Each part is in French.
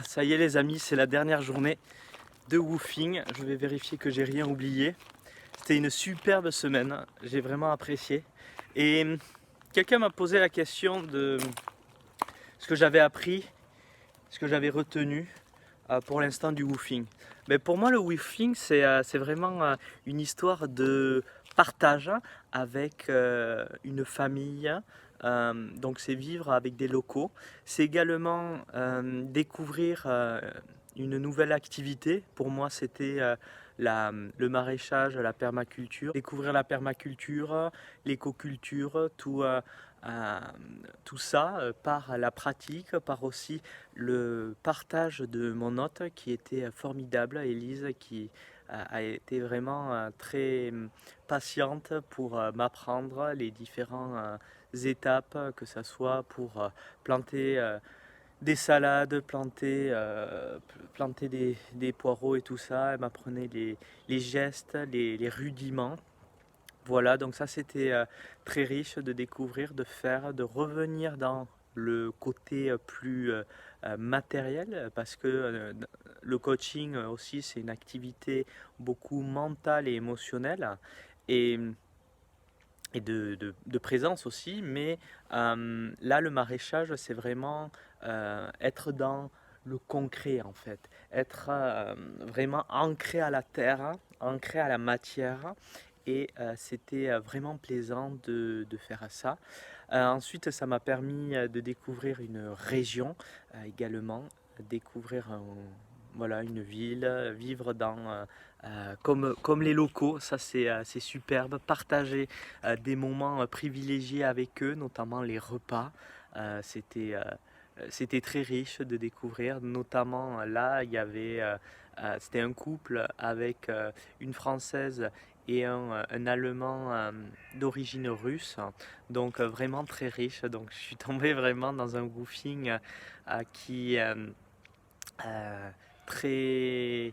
Ça y est les amis, c'est la dernière journée de woofing. Je vais vérifier que j'ai rien oublié. C'était une superbe semaine, j'ai vraiment apprécié. Et quelqu'un m'a posé la question de ce que j'avais appris, ce que j'avais retenu pour l'instant du woofing. Mais pour moi le woofing c'est vraiment une histoire de partage avec une famille. Donc c'est vivre avec des locaux. C'est également découvrir une nouvelle activité. Pour moi c'était le maraîchage, la permaculture. Découvrir la permaculture, l'écoculture, euh, tout ça par la pratique, par aussi le partage de mon hôte qui était formidable, Élise, qui a été vraiment très patiente pour m'apprendre les différentes étapes, que ce soit pour planter des salades, planter des poireaux et tout ça. Elle m'apprenait les gestes, les rudiments. Voilà, donc ça c'était très riche de découvrir, de faire, de revenir dans le côté plus matériel parce que le coaching aussi c'est une activité beaucoup mentale et émotionnelle et, et de présence aussi, mais là le maraîchage c'est vraiment être dans le concret en fait, être vraiment ancré à la terre, ancré à la matière et c'était vraiment plaisant de faire ça. Ensuite, ça m'a permis de découvrir une région également, découvrir voilà, une ville, vivre comme les locaux, ça c'est superbe, partager des moments privilégiés avec eux, notamment les repas. C'était très riche de découvrir, notamment là, c'était un couple avec une Française et un Allemand d'origine russe, donc vraiment très riche. Donc je suis tombé vraiment dans un woofing qui euh, très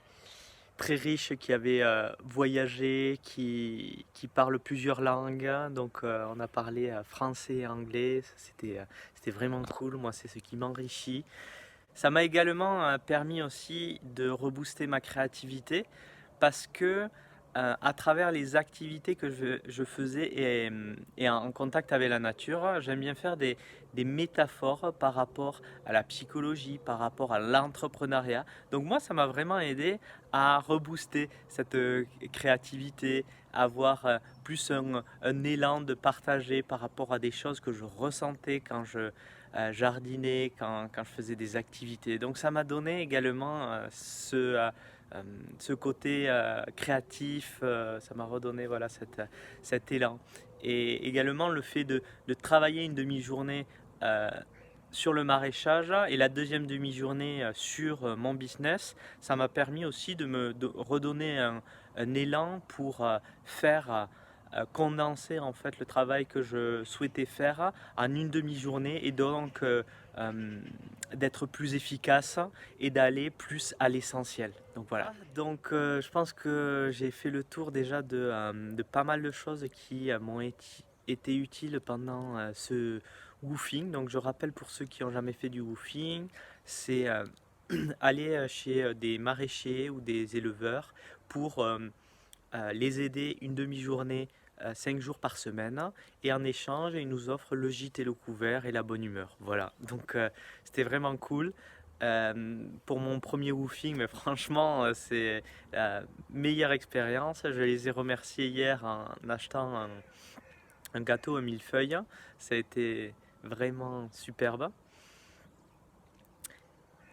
très riche, qui avait voyagé, qui parle plusieurs langues. Donc on a parlé français et anglais. C'était vraiment cool. Moi, c'est ce qui m'enrichit. Ça m'a également permis aussi de rebooster ma créativité parce que à travers les activités que je faisais et en contact avec la nature, j'aime bien faire des métaphores par rapport à la psychologie, par rapport à l'entrepreneuriat. Donc moi, ça m'a vraiment aidé à rebooster cette créativité, avoir plus un élan de partager par rapport à des choses que je ressentais quand je jardiner, quand je faisais des activités. Donc ça m'a donné également ce côté créatif, ça m'a redonné voilà, cet élan. Et également le fait de travailler une demi-journée euh, sur le maraîchage et la deuxième demi-journée sur mon business, ça m'a permis aussi de redonner un élan pour faire condenser en fait le travail que je souhaitais faire en une demi-journée et donc d'être plus efficace et d'aller plus à l'essentiel. Donc voilà. Donc je pense que j'ai fait le tour déjà de pas mal de choses qui m'ont été utiles pendant ce woofing. Donc je rappelle pour ceux qui n'ont jamais fait du woofing, c'est aller chez des maraîchers ou des éleveurs pour les aider une demi-journée, 5 jours par semaine, et en échange, ils nous offrent le gîte et le couvert et la bonne humeur. Voilà, donc c'était vraiment cool. Pour mon premier woofing, mais franchement, c'est la meilleure expérience. Je les ai remerciés hier en achetant un gâteau à millefeuille. Ça a été vraiment superbe.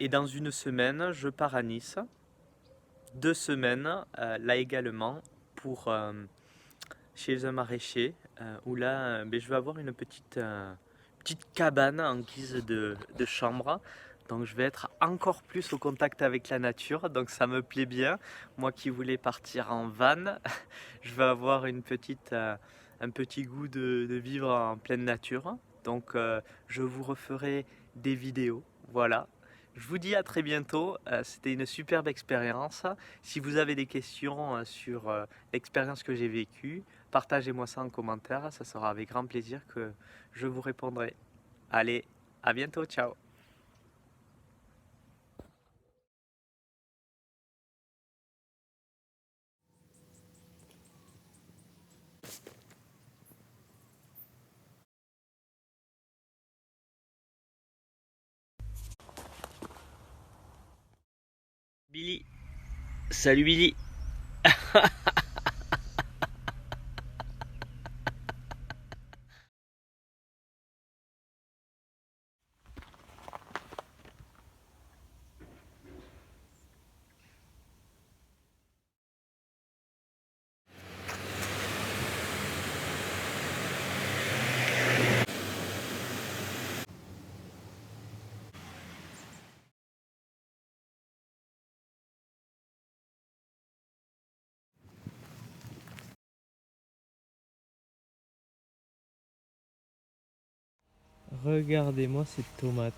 Et dans une semaine, je pars à Nice. 2 semaines, là également, pour chez un maraîcher où là ben, je vais avoir une petite cabane en guise de chambre. Donc je vais être encore plus au contact avec la nature, donc ça me plaît bien. Moi qui voulais partir en van, je vais avoir un petit goût de vivre en pleine nature. Donc je vous referai des vidéos. Voilà. Je vous dis à très bientôt. C'était une superbe expérience. Si vous avez des questions sur l'expérience que j'ai vécue, partagez-moi ça en commentaire. Ça sera avec grand plaisir que je vous répondrai. Allez, à bientôt. Ciao. Billy, salut Billy. Regardez-moi cette tomate.